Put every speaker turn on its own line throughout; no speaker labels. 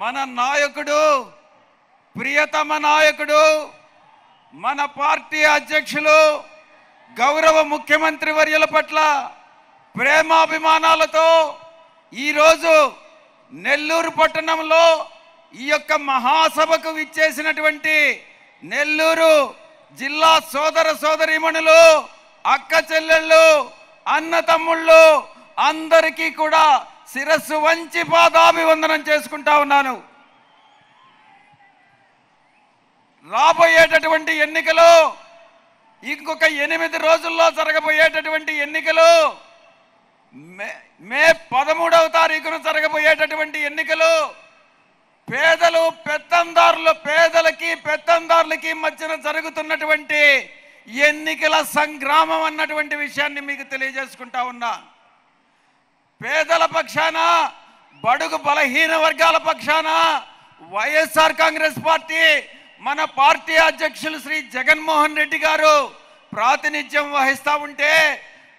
మన నాయకుడు, ప్రియతమ నాయకుడు, మన పార్టీ అధ్యక్షులు, గౌరవ ముఖ్యమంత్రి వర్యుల పట్ల ప్రేమాభిమానాలతో ఈరోజు నెల్లూరు పట్టణంలో ఈ యొక్క మహాసభకు విచ్చేసినటువంటి నెల్లూరు జిల్లా సోదర సోదరీమణులు, అక్క చెల్లెళ్ళు, అన్న తమ్ముళ్ళు అందరికీ కూడా శిరస్సు వంచి పాదాభివందనం చేసుకుంటా ఉన్నాను. రాబోయేటటువంటి ఎన్నికలు, ఇంకొక 8 రోజుల్లో జరగబోయేటటువంటి ఎన్నికలు, మే 13వ తారీఖున జరగబోయేటటువంటి ఎన్నికలు పేదలకి పెత్తందారులకి మధ్యన జరుగుతున్నటువంటి ఎన్నికల సంగ్రామం అన్నటువంటి విషయాన్ని మీకు తెలియజేసుకుంటా ఉన్నా. పేదల పక్షాన, బడుగు బలహీన వర్గాల పక్షాన వైఎస్ఆర్ కాంగ్రెస్ పార్టీ, మన పార్టీ అధ్యక్షులు శ్రీ జగన్మోహన్ రెడ్డి గారు ప్రాతినిధ్యం వహిస్తూ ఉంటే,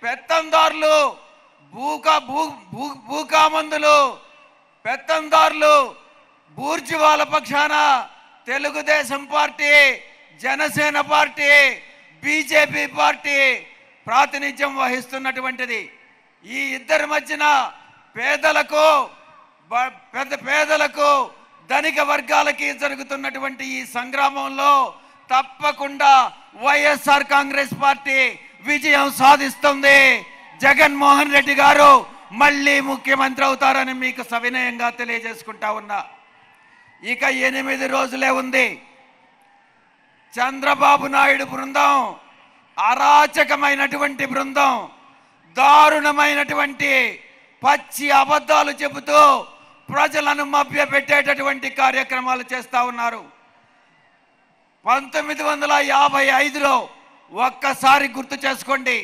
పెత్తందారులు, భూకామందులు, పెత్తందారులు, బూర్జువాల పక్షాన Telugu Desam party, Janasena party, BJP party ప్రాతినిధ్యం వహిస్తున్నటువంటిది. ఈ ఇద్దరి మధ్యన పేదలకు ధనిక వర్గాలకి జరుగుతున్నటువంటి ఈ సంగ్రామంలో తప్పకుండా వైఎస్ఆర్ కాంగ్రెస్ పార్టీ విజయం సాధిస్తుంది. జగన్మోహన్ రెడ్డి గారు మళ్ళీ ముఖ్యమంత్రి అవుతారని మీకు సవినయంగా తెలియజేసుకుంటా ఉన్నా. ఇక 8 రోజులే ఉంది. చంద్రబాబు నాయుడు బృందం అరాచకమైనటువంటి బృందం, దారుణమైనటువంటి పచ్చి అబద్ధాలు చెబుతూ ప్రజలను మభ్యపెట్టేటటువంటి కార్యక్రమాలు చేస్తూ ఉన్నారు. 1955లో ఒక్కసారి గుర్తు చేసుకోండి,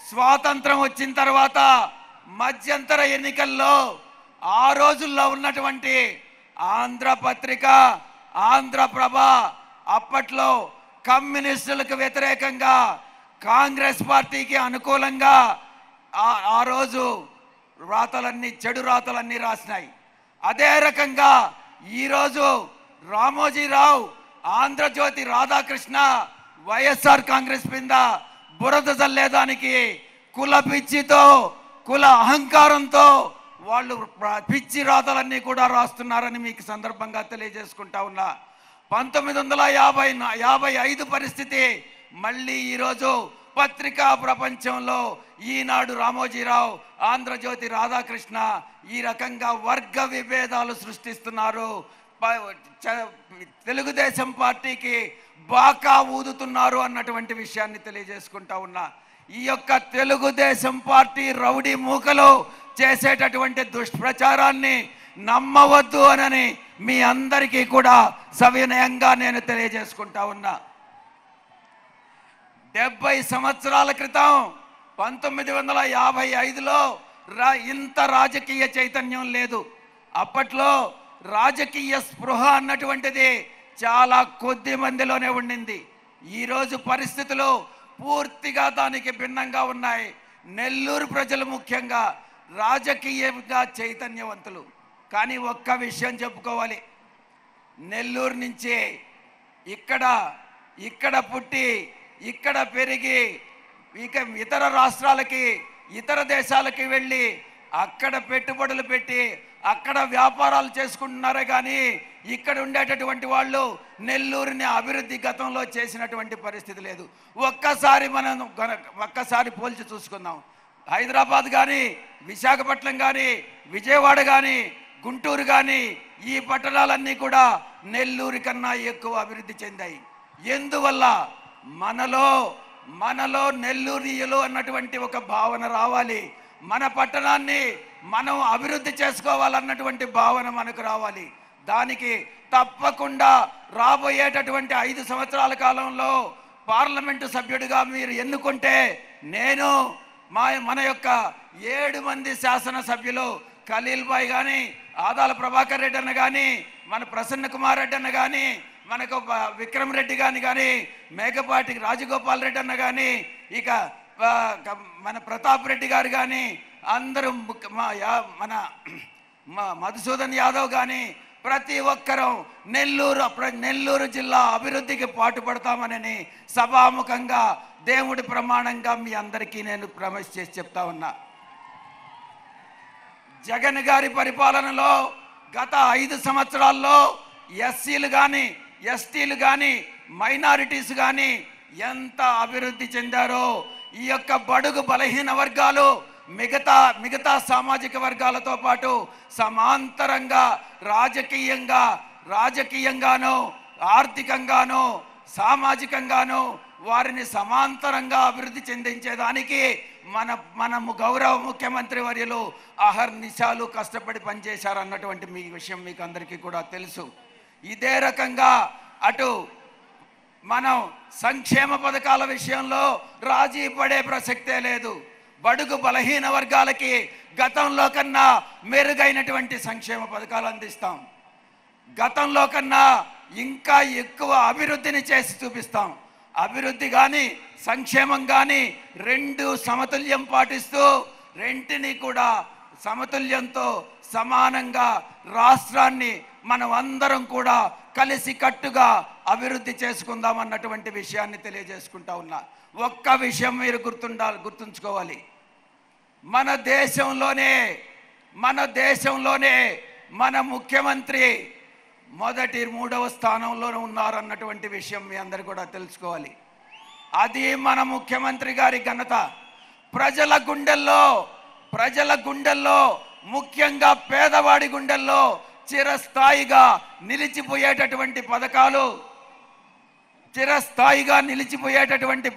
స్వాతంత్రం వచ్చిన తర్వాత మధ్యంతర ఎన్నికల్లో ఆ రోజుల్లో ఉన్నటువంటి ఆంధ్రపత్రిక, ఆంధ్రప్రభ అప్పట్లో కమ్యూనిస్టులకు వ్యతిరేకంగా, కాంగ్రెస్ పార్టీకి అనుకూలంగా ఆ రోజు చెడు రాతలన్నీ రాసినాయి. అదే రకంగా ఈరోజు రామోజీరావు, ఆంధ్రజ్యోతి రాధాకృష్ణ వైఎస్ఆర్ కాంగ్రెస్ మీద బురద చల్లేదానికి కుల పిచ్చితో, కుల అహంకారంతో వాళ్ళు పిచ్చి రాతలన్నీ కూడా రాస్తున్నారని మీకు సందర్భంగా తెలియజేసుకుంటా ఉన్నా. 1955 పరిస్థితి మళ్ళీ ఈరోజు పత్రికా ప్రపంచంలో ఈనాడు రామోజీరావు, ఆంధ్రజ్యోతి రాధాకృష్ణ ఈ రకంగా వర్గ విభేదాలు సృష్టిస్తున్నారు. తెలుగుదేశం పార్టీకి బాకా ఊదుతున్నారు అన్నటువంటి విషయాన్ని తెలియజేసుకుంటా ఉన్నా. ఈ యొక్క తెలుగుదేశం పార్టీ రౌడీ మూకలు చేసేటటువంటి దుష్ప్రచారాన్ని నమ్మవద్దు అని మీ అందరికీ కూడా సవినయంగా నేను తెలియజేసుకుంటా ఉన్నా. 70 సంవత్సరాల క్రితం 1955లో ఇంత రాజకీయ చైతన్యం లేదు. అప్పట్లో రాజకీయ స్పృహ అన్నటువంటిది చాలా కొద్ది మందిలోనే ఉండింది. ఈరోజు పరిస్థితులు పూర్తిగా దానికి భిన్నంగా ఉన్నాయి. నెల్లూరు ప్రజలు ముఖ్యంగా రాజకీయంగా చైతన్యవంతులు. కానీ ఒక్క విషయం చెప్పుకోవాలి, నెల్లూరు నుంచి ఇక్కడ పుట్టి, ఇక్కడ పెరిగి, ఇక ఇతర రాష్ట్రాలకి, ఇతర దేశాలకి వెళ్ళి అక్కడ పెట్టుబడులు పెట్టి అక్కడ వ్యాపారాలు చేసుకుంటున్నారే కానీ ఇక్కడ ఉండేటటువంటి వాళ్ళు నెల్లూరుని అభివృద్ధి గతంలో చేసినటువంటి పరిస్థితి లేదు. ఒక్కసారి పోల్చి చూసుకుందాం. హైదరాబాద్ కానీ, విశాఖపట్నం కానీ, విజయవాడ కానీ, గుంటూరు కానీ ఈ పట్టణాలన్నీ కూడా నెల్లూరు కన్నా ఎక్కువ అభివృద్ధి చెందాయి. ఎందువల్ల? మనలో నెల్లూరియులు అన్నటువంటి ఒక భావన రావాలి. మన పట్టణాన్ని మనం అభివృద్ధి చేసుకోవాలన్నటువంటి భావన మనకు రావాలి. దానికి తప్పకుండా రాబోయేటటువంటి 5 సంవత్సరాల కాలంలో పార్లమెంటు సభ్యుడిగా మీరు ఎన్నుకుంటే నేను మన యొక్క 7 మంది శాసనసభ్యులు ఖలీల్ భాయ్ కానీ, ఆదాల ప్రభాకర్ రెడ్డి అన్న కానీ, మన ప్రసన్న కుమార్ రెడ్డి అన్న కానీ, మనకు విక్రమ్ రెడ్డి కానీ, మేకపాటి రాజగోపాల్ రెడ్డి అన్న కానీ, ఇక మన ప్రతాప్ రెడ్డి గారు కానీ, అందరూ మన మధుసూదన్ యాదవ్ కానీ ప్రతి ఒక్కరూ నెల్లూరు జిల్లా అభివృద్ధికి పాటుపడతామని సభాముఖంగా దేవుడి ప్రమాణంగా మీ అందరికీ నేను ప్రామిస్ చేసి చెప్తా ఉన్నా. జగన్ గారి పరిపాలనలో గత 5 సంవత్సరాల్లో ఎస్సీలు కానీ, ఎస్టీలు కానీ, మైనారిటీస్ కానీ ఎంత అభివృద్ధి చెందారో, ఈ యొక్క బడుగు బలహీన వర్గాలు మిగతా సామాజిక వర్గాలతో పాటు సమాంతరంగా రాజకీయంగానో, ఆర్థికంగానో, సామాజికంగానో వారిని సమాంతరంగా అభివృద్ధి చెందించేదానికి మన గౌరవ ముఖ్యమంత్రి వర్యులు అహర్నిశాలు కష్టపడి పనిచేశారన్నటువంటి మీ విషయం మీకు అందరికీ కూడా తెలుసు. ఇదే రకంగా అటు మనం సంక్షేమ పథకాల విషయంలో రాజీ పడే ప్రసక్తే లేదు. బడుగు బలహీన వర్గాలకి గతంలో కన్నా మెరుగైనటువంటి సంక్షేమ పథకాలు అందిస్తాం. గతంలో కన్నా ఇంకా ఎక్కువ అభివృద్ధిని చేసి చూపిస్తాం. అభివృద్ధి కానీ సంక్షేమం కానీ రెండు సమతుల్యం పాటిస్తూ రెంటిని కూడా సమతుల్యంతో సమానంగా రాష్ట్రాన్ని మనం అందరం కూడా కలిసి కట్టుగా అభివృద్ధి చేసుకుందాం అన్నటువంటి విషయాన్ని తెలియజేసుకుంటా ఉన్నా. ఒక్క విషయం మీరు గుర్తుంచుకోవాలి. మన దేశంలోనే మన ముఖ్యమంత్రి మొదటి 3వ స్థానంలో ఉన్నారన్నటువంటి విషయం మీ అందరు కూడా తెలుసుకోవాలి. అది మన ముఖ్యమంత్రి గారి ఘనత. ప్రజల గుండెల్లో ముఖ్యంగా పేదవాడి గుండెల్లో చిరస్థాయిగా నిలిచిపోయేటటువంటి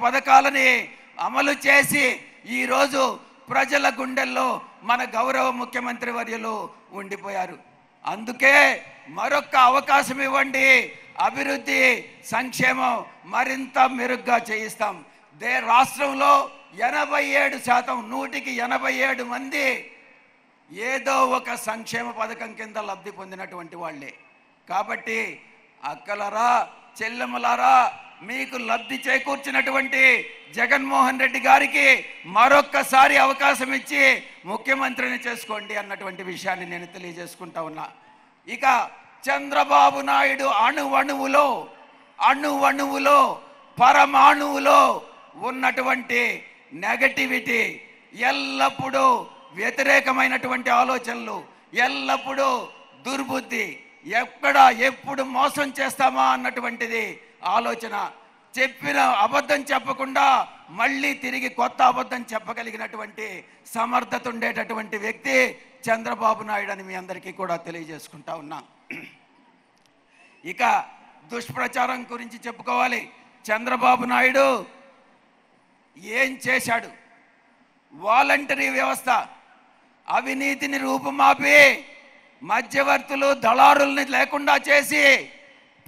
పథకాలని అమలు చేసి ఈరోజు ప్రజల గుండెల్లో మన గౌరవ ముఖ్యమంత్రి వర్యులు ఉండిపోయారు. అందుకే మరొక అవకాశం ఇవ్వండి, అభివృద్ధి సంక్షేమం మరింత మెరుగ్గా చేయిస్తాం. రాష్ట్రంలో 87%, 100కి 87 మంది ఏదో ఒక సంక్షేమ పథకం కింద లబ్ధి పొందినటువంటి వాళ్ళే. కాబట్టి అక్కలరా, చెల్లెమ్మలారా, మీకు లబ్ధి చేకూర్చినటువంటి జగన్మోహన్ రెడ్డి గారికి మరొక్కసారి అవకాశం ఇచ్చి ముఖ్యమంత్రిని చేసుకోండి అన్నటువంటి విషయాన్ని నేను తెలియజేసుకుంటా ఉన్నా. ఇక చంద్రబాబు నాయుడు అణువణువులో పరమాణువులో ఉన్నటువంటి నెగటివిటీ, ఎల్లప్పుడూ వ్యతిరేకమైనటువంటి ఆలోచనలు, ఎల్లప్పుడూ దుర్బుద్ధి, ఎప్పుడు మోసం చేస్తామా అన్నటువంటిది ఆలోచన, చెప్పిన అబద్ధం చెప్పకుండా మళ్ళీ తిరిగి కొత్త అబద్ధం చెప్పగలిగినటువంటి సమర్థత ఉండేటటువంటి వ్యక్తి చంద్రబాబు నాయుడు అని మీ అందరికీ కూడా తెలియజేసుకుంటా ఉన్నా. ఇక దుష్ప్రచారం గురించి చెప్పుకోవాలి. చంద్రబాబు నాయుడు ఏం చేశాడు? వాలంటరీ వ్యవస్థ, అవినీతిని రూపుమాపి మధ్యవర్తులు, దళారుల్ని లేకుండా చేసి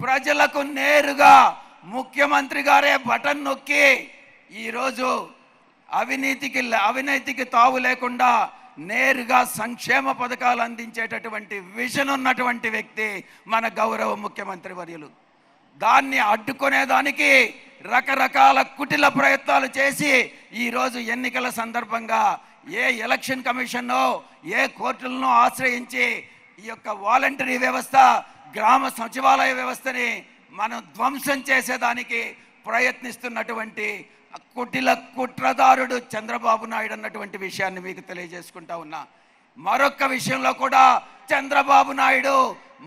ప్రజలకు నేరుగా ముఖ్యమంత్రి గారే బటన్ నొక్కి ఈరోజు అవినీతికి తావు లేకుండా నేరుగా సంక్షేమ పథకాలు అందించేటటువంటి విజన్ ఉన్నటువంటి వ్యక్తి మన గౌరవ ముఖ్యమంత్రి వర్యులు. దాన్ని అడ్డుకునేదానికి రకరకాల కుటిల ప్రయత్నాలు చేసి ఈరోజు ఎన్నికల సందర్భంగా ఏ ఎలక్షన్ కమిషన్నో, ఏ కోర్టులను ఆశ్రయించి ఈ యొక్క వాలంటరీ వ్యవస్థ, గ్రామ సచివాలయ వ్యవస్థని మనం ధ్వంసం చేసేదానికి ప్రయత్నిస్తున్నటువంటి కుట్రదారుడు చంద్రబాబు నాయుడు అన్నటువంటి విషయాన్ని మీకు తెలియజేసుకుంటా ఉన్నా. మరొక విషయంలో కూడా చంద్రబాబు నాయుడు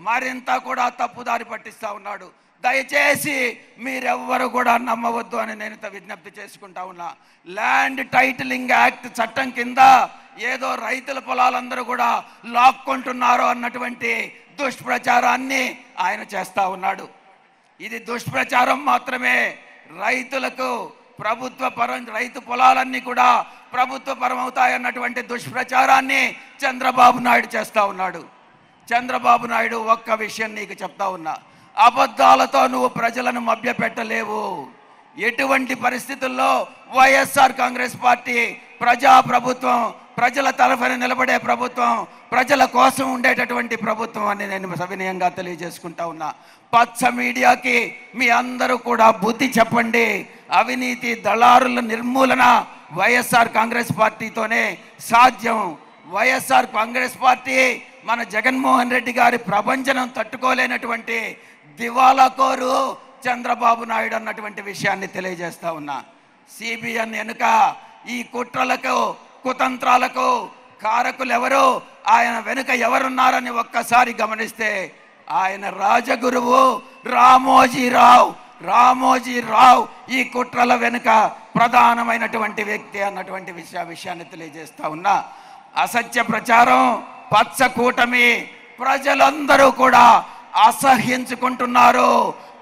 మరింత కూడా తప్పుదారి పట్టిస్తా ఉన్నాడు. దయచేసి మీరెవ్వరు కూడా నమ్మవద్దు అని నేను విజ్ఞప్తి చేసుకుంటా ఉన్నా. ల్యాండ్ టైటిలింగ్ యాక్ట్ చట్టం కింద ఏదో రైతుల పొలాలందరూ కూడా లాక్కుంటున్నారు అన్నటువంటి దుష్ప్రచారాన్ని ఆయన చేస్తా ఉన్నాడు. ఇది దుష్ప్రచారం మాత్రమే. రైతు పొలాలన్నీ కూడా ప్రభుత్వ పరం అవుతాయన్నటువంటి దుష్ప్రచారాన్ని చంద్రబాబు నాయుడు చేస్తా ఉన్నాడు. చంద్రబాబు నాయుడు ఒక్క విషయం నీకు చెప్తా ఉన్నా, అబద్ధాలతో నువ్వు ప్రజలను మభ్యపెట్టలేవు. ఎటువంటి పరిస్థితుల్లో వైఎస్ఆర్ కాంగ్రెస్ పార్టీ ప్రజాప్రభుత్వం, ప్రజల తరఫున నిలబడే ప్రభుత్వం, ప్రజల కోసం ఉండేటటువంటి ప్రభుత్వం అని నేను సవినయంగా తెలియజేసుకుంటా ఉన్నా. పచ్చ మీడియాకి మీ అందరూ కూడా బుద్ధి చెప్పండి. అవినీతి దళారుల నిర్మూలన వైఎస్ఆర్ కాంగ్రెస్ పార్టీతోనే సాధ్యం. వైఎస్ఆర్ కాంగ్రెస్ పార్టీ మన జగన్మోహన్ రెడ్డి గారి ప్రపంచనం తట్టుకోలేనటువంటి దివాలాకోరు చంద్రబాబు నాయుడు అన్నటువంటి విషయాన్ని తెలియజేస్తా ఉన్నా. సిబిఎన్ వెనుక ఈ కుట్రలకు కుతంత్రాలకు కారకులు ఎవరు, ఆయన వెనుక ఎవరున్నారని ఒక్కసారి గమనిస్తే ఆయన రాజగురువు రామోజీరావు ఈ కుట్రల వెనుక ప్రధానమైనటువంటి వ్యక్తి అన్నటువంటి విషయాన్ని తెలియజేస్తా ఉన్నా. అసత్య ప్రచారం, పచ్చ కూటమి ప్రజలందరూ కూడా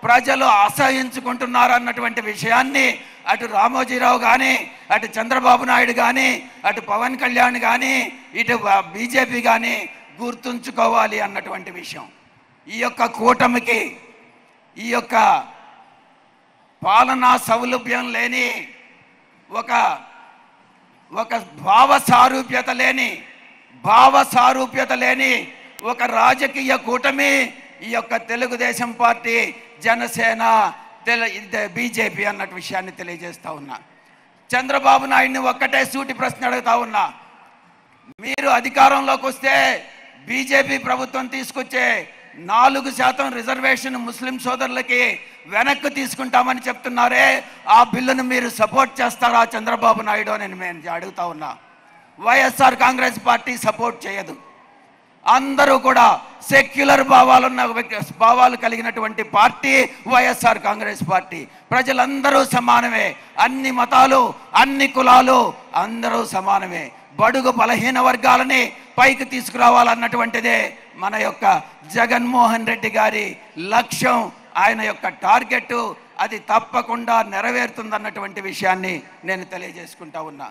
ప్రజలు అసహించుకుంటున్నారు అన్నటువంటి విషయాన్ని అటు రామోజీరావు కానీ, అటు చంద్రబాబు నాయుడు కానీ, అటు పవన్ కళ్యాణ్ కానీ, ఇటు బీజేపీ కానీ గుర్తుంచుకోవాలి అన్నటువంటి విషయం. ఈ యొక్క కూటమికి ఈ యొక్క పాలనా సౌలభ్యం లేని ఒక భావ సారూప్యత లేని ఒక రాజకీయ కూటమి ఈ యొక్క తెలుగుదేశం పార్టీ, జనసేన, బీజేపీ అన్నట్టు విషయాన్ని తెలియజేస్తా ఉన్నా. చంద్రబాబు నాయుడిని ఒక్కటే సూటి ప్రశ్న అడుగుతా ఉన్నా. మీరు అధికారంలోకి వస్తే బీజేపీ ప్రభుత్వం తీసుకొచ్చే 4% రిజర్వేషన్ ముస్లిం సోదరులకి వెనక్కి తీసుకుంటామని చెప్తున్నారే, ఆ బిల్లును మీరు సపోర్ట్ చేస్తారా చంద్రబాబు నాయుడు అని నేను అడుగుతా ఉన్నా. వైఎస్ఆర్ కాంగ్రెస్ పార్టీ సపోర్ట్ చేయదు. అందరూ కూడా సెక్యులర్ భావాలు కలిగినటువంటి పార్టీ వైఎస్ఆర్ కాంగ్రెస్ పార్టీ. ప్రజలందరూ సమానమే, అన్ని మతాలు, అన్ని కులాలు అందరూ సమానమే. బడుగు బలహీన వర్గాలని పైకి తీసుకురావాలన్నటువంటిదే మన యొక్క జగన్మోహన్ రెడ్డి గారి లక్ష్యం, ఆయన యొక్క టార్గెట్. అది తప్పకుండా నెరవేరుతుందన్నటువంటి విషయాన్ని నేను తెలియజేసుకుంటా ఉన్నా.